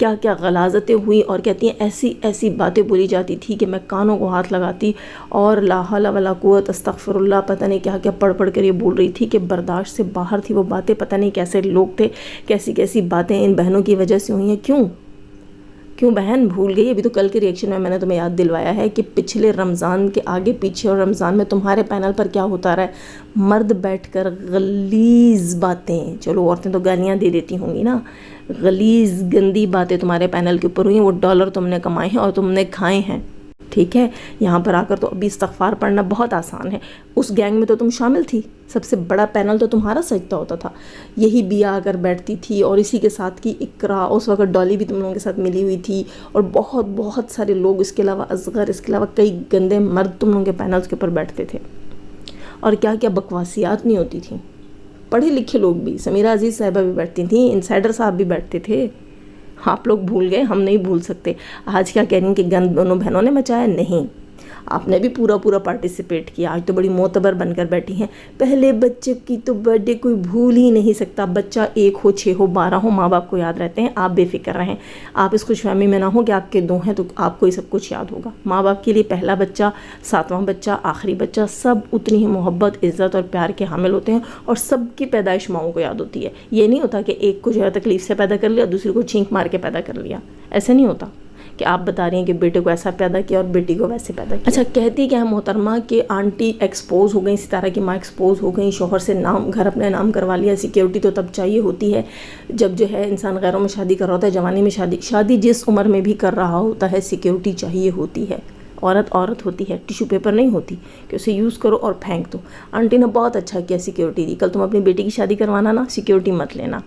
کیا کیا غلاظتیں ہوئی، اور کہتی ہیں ایسی ایسی باتیں بولی جاتی تھی کہ میں کانوں کو ہاتھ لگاتی اور لا حول ولا قوت استغفر اللہ پتہ نہیں کیا کیا پڑھ پڑھ کر یہ بول رہی تھی کہ برداشت سے باہر تھی وہ باتیں. پتہ نہیں کیسے لوگ تھے، کیسی کیسی باتیں ان بہنوں کی وجہ سے ہوئی ہیں. کیوں بہن بھول گئی؟ ابھی تو کل کے ریئیکشن میں نے تمہیں یاد دلوایا ہے کہ پچھلے رمضان کے آگے پیچھے اور رمضان میں تمہارے پینل پر کیا ہوتا رہا ہے، مرد بیٹھ کر غلیظ باتیں، چلو عورتیں تو گالیاں دے دیتی ہوں گی نا، غلیظ گندی باتیں تمہارے پینل کے اوپر ہوئی ہیں. وہ ڈالر تم نے کمائے ہیں اور تم نے کھائے ہیں. ٹھیک ہے، یہاں پر آ کر تو ابھی استغفار پڑھنا بہت آسان ہے. اس گینگ میں تو تم شامل تھی، سب سے بڑا پینل تو تمہارا سجدہ ہوتا تھا. یہی بیا آ کر بیٹھتی تھی اور اسی کے ساتھ کی اقرا، اس وقت ڈالی بھی تم لوگوں کے ساتھ ملی ہوئی تھی، اور بہت بہت سارے لوگ، اس کے علاوہ اصغر، اس کے علاوہ کئی گندے مرد تم لوگوں کے پینلز کے اوپر بیٹھتے تھے. اور کیا کیا بکواسیات نہیں ہوتی تھیں. پڑھے لکھے لوگ بھی، سمیرہ عزیز صاحبہ بھی بیٹھتی تھیں، انسائڈر صاحب بھی بیٹھتے تھے. آپ لوگ بھول گئے، ہم نہیں بھول سکتے. آج کیا کہہ رہی ہیں کہ گند دونوں بہنوں نے مچایا؟ نہیں، آپ نے بھی پورا پارٹیسپیٹ کیا. آج تو بڑی معتبر بن کر بیٹھی ہیں. پہلے بچے کی تو برتھ ڈے کوئی بھول ہی نہیں سکتا. بچہ 1 ہو 6 ہو 12 ہو، ماں باپ کو یاد رہتے ہیں. آپ بے فکر رہیں، آپ اس خوش فہمی میں نہ ہو کہ آپ کے 2 ہیں تو آپ کو یہ سب کچھ یاد ہوگا. ماں باپ کے لیے پہلا بچہ، 7واں بچہ، آخری بچہ، سب اتنی ہی محبت، عزت اور پیار کے حامل ہوتے ہیں، اور سب کی پیدائش ماؤں کو یاد ہوتی ہے. یہ نہیں ہوتا کہ ایک کو جو ہے تکلیف سے پیدا کر لیا، دوسری کو چھینک مار کے پیدا کر لیا. ایسے نہیں ہوتا کہ آپ بتا رہی ہیں کہ بیٹے کو ایسا پیدا کیا اور بیٹی کو ویسے پیدا کیا. اچھا، کہتی کیا ہے محترمہ کہ آنٹی ایکسپوز ہو گئی، ستارہ کی ماں ایکسپوز ہو گئی، شوہر سے گھر اپنے نام کروا لیا. سیکیورٹی تو تب چاہیے ہوتی ہے جب جو ہے انسان غیروں میں شادی کر رہا ہوتا ہے. جوانی میں شادی جس عمر میں بھی کر رہا ہوتا ہے، سیکیورٹی چاہیے ہوتی ہے. عورت ہوتی ہے، ٹیشو پیپر نہیں ہوتی کہ اسے یوز کرو اور پھینک دو. آنٹی نے بہت اچھا کیا، سیکیورٹی دی. کل تم اپنی بیٹی کی شادی کروانا نا، سیکیورٹی مت لینا،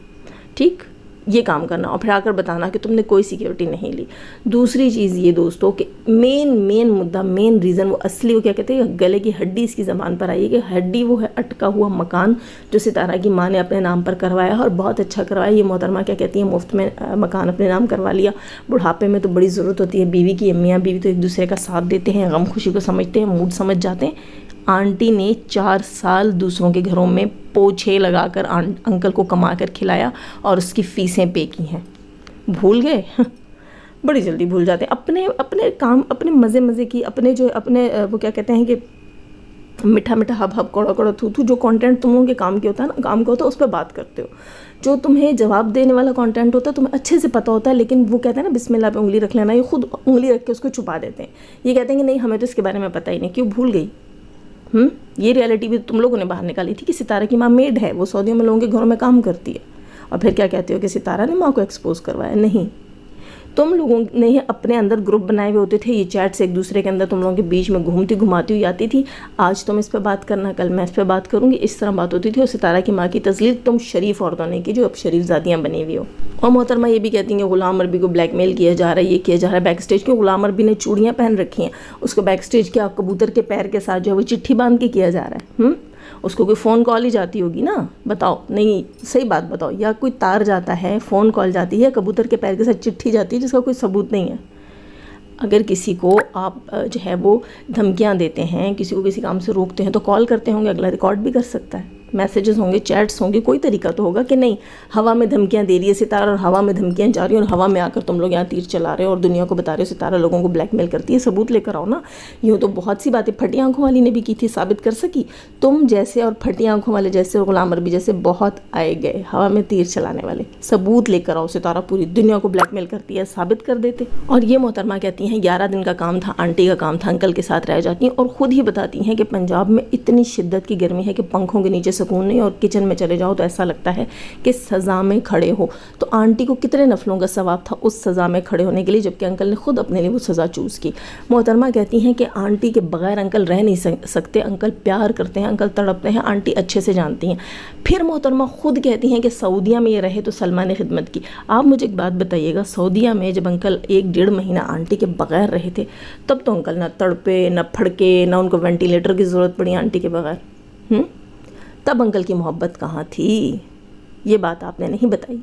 ٹھیک؟ یہ کام کرنا اور پھر آ کر بتانا کہ تم نے کوئی سیکیورٹی نہیں لی. دوسری چیز یہ دوستو کہ مین مدعا، مین ریزن، وہ اصلی، وہ کیا کہتے ہیں، گلے کی ہڈی اس کی زبان پر آئی ہے کہ ہڈی وہ ہے اٹکا ہوا مکان جو ستارہ کی ماں نے اپنے نام پر کروایا اور بہت اچھا کروایا. یہ محترمہ کیا کہتی ہیں، مفت میں مکان اپنے نام کروا لیا. بڑھاپے میں تو بڑی ضرورت ہوتی ہے بیوی کی. میاں بیوی تو ایک دوسرے کا ساتھ دیتے ہیں، غم خوشی کو سمجھتے ہیں، موڈ سمجھ جاتے ہیں. آنٹی نے 4 سال دوسروں کے گھروں میں پوچھے لگا کر انکل کو کما کر کھلایا اور اس کی فیسیں پے کی ہیں. بھول گئے؟ بڑی جلدی بھول جاتے ہیں. اپنے کام، اپنے مزے کی، اپنے وہ کیا کہتے ہیں کہ میٹھا ہب کوڑا تھو جو کانٹینٹ تم لوگوں کے کام کے ہوتا ہے نا، کام کا ہوتا ہے، اس پہ بات کرتے ہو. جو تمہیں جواب دینے والا کانٹینٹ ہوتا ہے تمہیں اچھے سے پتہ ہوتا ہے، لیکن وہ کہتے ہیں نا بسم اللہ پہ انگلی رکھ لینا، یہ خود انگلی رکھ کے اس کو چھپا دیتے ہیں. یہ کہتے ہیں کہ نہیں ہمیں تو اس کے بارے میں پتہ ہی نہیں. کیوں بھول گئی؟ یہ ریالٹی بھی تم لوگوں نے باہر نکالی تھی کہ ستارہ کی ماں میڈ ہے، وہ سعودیوں میں لوگوں کے گھروں میں کام کرتی ہے. اور پھر کیا کہتے ہو کہ ستارہ نے ماں کو ایکسپوز کروایا؟ نہیں، تم لوگوں نے اپنے اندر گروپ بنائے ہوئے ہوتے تھے. یہ چیٹ سے ایک دوسرے کے اندر تم لوگوں کے بیچ میں گھماتی ہوئی آتی تھی. آج تم اس پہ بات کرنا، کل میں اس پہ بات کروں گی. اس طرح بات ہوتی تھی. اور ستارہ کی ماں کی تذلیل تم شریف عورتوں نے کی جو اب شریف زادیاں بنی ہوئی ہو. اور محترمہ یہ بھی کہتی ہیں کہ غلام اربی کو بلیک میل کیا جا رہا ہے، یہ کیا جا رہا ہے بیک سٹیج. کیوں؟ غلام اربی نے چوڑیاں پہن رکھی ہیں، اس کو بیک سٹیج کیا کبوتر کے پیر کے ساتھ جو ہے وہ چٹھی باندھ کے کیا جا رہا ہے. اس کو کوئی فون کال ہی جاتی ہوگی نا، بتاؤ، نہیں صحیح بات بتاؤ. یا کوئی تار جاتا ہے، فون کال جاتی ہے، کبوتر کے پیر کے ساتھ چٹھی جاتی ہے جس کا کوئی ثبوت نہیں ہے. اگر کسی کو آپ جو ہے وہ دھمکیاں دیتے ہیں، کسی کو کسی کام سے روکتے ہیں تو کال کرتے ہوں گے، اگلا ریکارڈ بھی کر سکتا ہے، میسیجز ہوں گے، چیٹس ہوں گے، کوئی طریقہ تو ہوگا کہ نہیں ہوا میں دھمکیاں دے رہی ہے ستارہ اور ہوا میں دھمکیاں جا رہی ہیں اور ہوا میں آ کر تم لوگ یہاں تیر چلا رہے ہو اور دنیا کو بتا رہے ہو ستارہ لوگوں کو بلیک میل کرتی ہے. ثبوت لے کر آؤ نا. یوں تو بہت سی باتیں پھٹی آنکھوں والی نے بھی کی تھی، ثابت کر سکی. تم جیسے اور پھٹی آنکھوں والے جیسے اور غلام اربی جیسے بہت آئے گئے ہوا میں تیر چلانے والے. ثبوت لے کر آؤ، ستارہ پوری دنیا کو بلیک میل کرتی ہے، ثابت کر دیتے. اور یہ محترمہ کہتی ہیں 11 دن کا کام تھا، آنٹی کا کام تھا، انکل کے ساتھ رہ جاتی ہیں. اور خود ہی بتاتی ہیں کہ پنجاب میں اتنی شدت کی گرمی ہے کہ پنکھوں کے نیچے سکون نہیں، اور کچن میں چلے جاؤ تو ایسا لگتا ہے کہ سزا میں کھڑے ہو. تو آنٹی کو کتنے نفلوں کا ثواب تھا اس سزا میں کھڑے ہونے کے لیے، جبکہ انکل نے خود اپنے لیے وہ سزا چوز کی. محترمہ کہتی ہیں کہ آنٹی کے بغیر انکل رہ نہیں سکتے، انکل پیار کرتے ہیں، انکل تڑپتے ہیں، آنٹی اچھے سے جانتی ہیں. پھر محترمہ خود کہتی ہیں کہ سعودیہ میں یہ رہے تو سلمان نے خدمت کی. آپ مجھے ایک بات بتائیے گا، سعودیہ میں جب انکل 1-1.5 مہینہ آنٹی کے بغیر رہے تھے تب تو انکل نہ تڑپے، نہ پھڑکے، نہ ان کو وینٹیلیٹر کی ضرورت پڑی آنٹی کے بغیر. تب انکل کی محبت کہاں تھی؟ یہ بات آپ نے نہیں بتائی.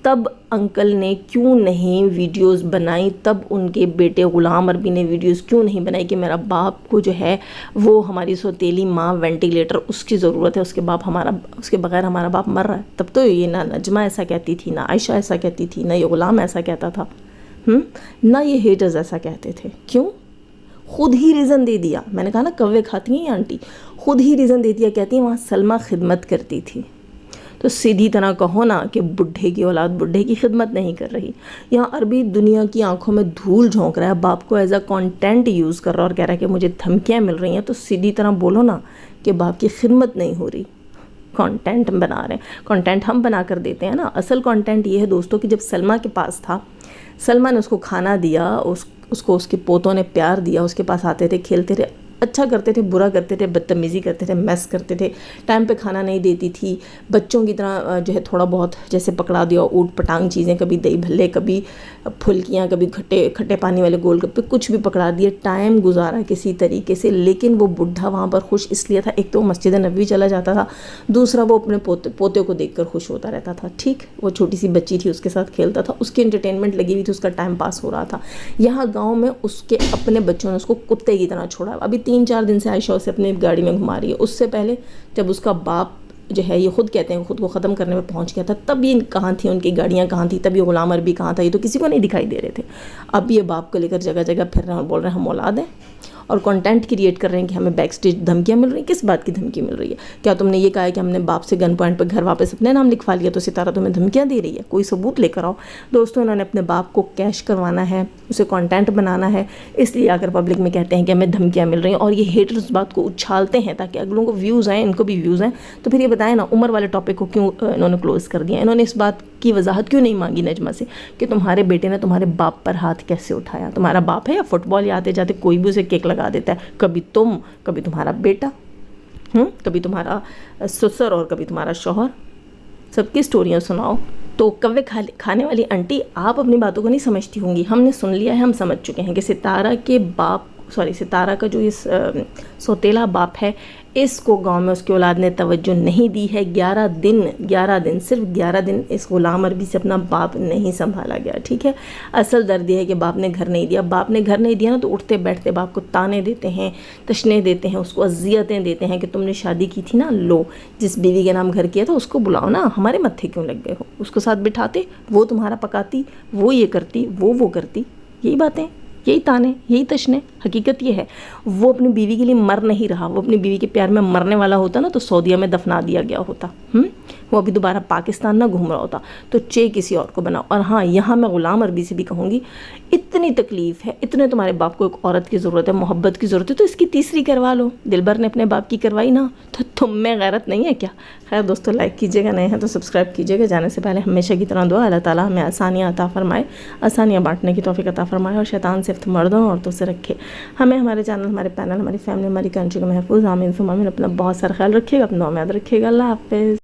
تب انکل نے کیوں نہیں ویڈیوز بنائی، تب ان کے بیٹے غلام عربی نے ویڈیوز کیوں نہیں بنائی کہ میرا باپ کو جو ہے وہ ہماری سوتیلی ماں وینٹیلیٹر اس کی ضرورت ہے، اس کے بغیر ہمارا باپ مر رہا ہے. تب تو یہ نہ نجمہ ایسا کہتی تھی، نہ عائشہ ایسا کہتی تھی، نہ یہ غلام ایسا کہتا تھا، نہ یہ ہیٹرز ایسا کہتے تھے. کیوں؟ خود ہی ریزن دے دیا. میں نے کہا نا کوے کھاتی ہیں یہ آنٹی، خود ہی ریزن دے دیا. کہتی ہیں وہاں سلمہ خدمت کرتی تھی. تو سیدھی طرح کہو نا کہ بڈھے کی اولاد بڈھے کی خدمت نہیں کر رہی. یہاں عربی دنیا کی آنکھوں میں دھول جھونک رہا ہے، باپ کو ایز اے کانٹینٹ یوز کر رہا ہے اور کہہ رہا ہے کہ مجھے دھمکیاں مل رہی ہیں. تو سیدھی طرح بولو نا کہ باپ کی خدمت نہیں ہو رہی، کانٹینٹ بنا رہے ہیں. کانٹینٹ ہم بنا کر دیتے ہیں نا. اصل کانٹینٹ یہ ہے دوستوں کہ جب سلمہ کے پاس تھا، سلمہ نے اس کو کھانا دیا، اس کو اس کے پوتوں نے پیار دیا، اس کے پاس آتے تھے، کھیلتے تھے، اچھا کرتے تھے، برا کرتے تھے، بدتمیزی کرتے تھے، میس کرتے تھے، ٹائم پہ کھانا نہیں دیتی تھی، بچوں کی طرح جو ہے تھوڑا بہت جیسے پکڑا دیا اوٹ پٹانگ چیزیں، کبھی دہی بھلے، کبھی پھلکیاں، کبھی کھٹے پانی والے گول گپے، کچھ بھی پکڑا دیا، ٹائم گزارا کسی طریقے سے. لیکن وہ بڈھا وہاں پر خوش اس لیے تھا، ایک تو وہ مسجد نبوی چلا جاتا تھا، دوسرا وہ اپنے پوتے کو دیکھ کر خوش ہوتا رہتا تھا. ٹھیک، وہ چھوٹی سی بچی تھی، اس کے ساتھ کھیلتا تھا، اس کی انٹرٹینمنٹ لگی ہوئی تھی، اس کا ٹائم پاس ہو رہا تھا. یہاں گاؤں میں اس کے اپنے بچوں نے اس کو کتے کی طرح چھوڑا. ابھی 3-4 دن سے عائشہ اسے اپنی گاڑی میں گھما رہی ہے. اس سے پہلے جب اس کا باپ جو ہے یہ خود کہتے ہیں خود کو ختم کرنے میں پہنچ گیا تھا، تب یہ کہاں تھی، ان کی گاڑیاں کہاں تھی، تب یہ غلام عربی کہاں تھا، یہ تو کسی کو نہیں دکھائی دے رہے تھے. اب یہ باپ کو لے کر جگہ جگہ پھر رہے ہیں اور بول رہے ہیں ہم اولاد ہیں، اور کانٹینٹ کریٹ کر رہے ہیں کہ ہمیں بیک سٹیج دھمکیاں مل رہی ہیں. کس بات کی دھمکی مل رہی ہے؟ کیا تم نے یہ کہا ہے کہ ہم نے باپ سے گن پوائنٹ پہ گھر واپس اپنے نام لکھوا لیا تو ستارہ تمہیں دھمکیاں دے رہی ہے؟ کوئی ثبوت لے کر آؤ. دوستوں انہوں نے اپنے باپ کو کیش کروانا ہے، اسے کانٹینٹ بنانا ہے، اس لیے آ کر پبلک میں کہتے ہیں کہ ہمیں دھمکیاں مل رہی ہیں. اور یہ ہیٹر اس بات کو اچھالتے ہیں تاکہ اگلوں کو ویوز آئیں، ان کو بھی ویوز آئیں. تو پھر یہ بتائیں نا عمر والے ٹاپک کو کیوں انہوں نے کلوز کر دیا؟ انہوں نے اس بات کی وضاحت کیوں نہیں مانگی نجمہ سے کہ تمہارے بیٹے نے تمہارے باپ پر ہاتھ کیسے اٹھایا؟ تمہارا باپ ہے یا فٹ بال یا آتے جاتے کوئی بھی اسے کیک لگا دیتا ہے؟ کبھی تم، کبھی تمہارا بیٹا، کبھی تمہارا سسر اور کبھی تمہارا شوہر. سب کی سٹوریاں سناؤ. تو کوے کھانے والی آنٹی آپ اپنی باتوں کو نہیں سمجھتی ہوں گی. ہم نے سن لیا ہے، ہم سمجھ چکے ہیں کہ ستارہ کا جو اس سوتیلا باپ ہے، اس کو گاؤں میں اس کی اولاد نے توجہ نہیں دی ہے. 11 دن صرف 11 دن اس غلام عربی سے اپنا باپ نہیں سنبھالا گیا. ٹھیک ہے، اصل درد یہ ہے کہ باپ نے گھر نہیں دیا. باپ نے گھر نہیں دیا نا تو اٹھتے بیٹھتے باپ کو تانے دیتے ہیں، تشنے دیتے ہیں، اس کو اذیتیں دیتے ہیں کہ تم نے شادی کی تھی نا، لو جس بیوی کے نام گھر کیا تھا اس کو بلاؤ نا، ہمارے متھے کیوں لگ گئے ہو؟ اس کو ساتھ بٹھاتے، وہ تمہارا پکاتی، وہ یہ کرتی، وہ کرتی. یہی باتیں، یہی تانے، یہی تشنے. حقیقت یہ ہے وہ اپنی بیوی کے لیے مر نہیں رہا. وہ اپنی بیوی کے پیار میں مرنے والا ہوتا نا تو سعودیہ میں دفنا دیا گیا ہوتا. وہ ابھی دوبارہ پاکستان نہ گھوم رہا ہوتا. تو کسی اور کو بناؤ. اور ہاں، یہاں میں غلام عربی سے بھی کہوں گی، اتنی تکلیف ہے، اتنے تمہارے باپ کو ایک عورت کی ضرورت ہے، محبت کی ضرورت ہے، تو اس کی تیسری کروا لو. دلبر نے اپنے باپ کی کروائی نا، تو تم میں غیرت نہیں ہے کیا؟ خیر دوستو، لائک کیجیے گا، نئے ہیں تو سبسکرائب کیجیے گا. جانے سے پہلے ہمیشہ کی طرح دعا، اللہ تعالیٰ ہمیں آسانیاں عطا فرمائے، آسانیاں بانٹنے کی توفیق عطا فرمائے، اور شیطان صرف مردوں اور عورتوں سے رکھے. ہمیں، ہمارے چینل، ہمارے پینل، ہماری فیملی، ہماری کنٹری کو محفوظ. آمین ثم آمین. اپنا بہت سارا خیال رکھیے گا، اپنا یاد رکھیے گا. اللہ حافظ.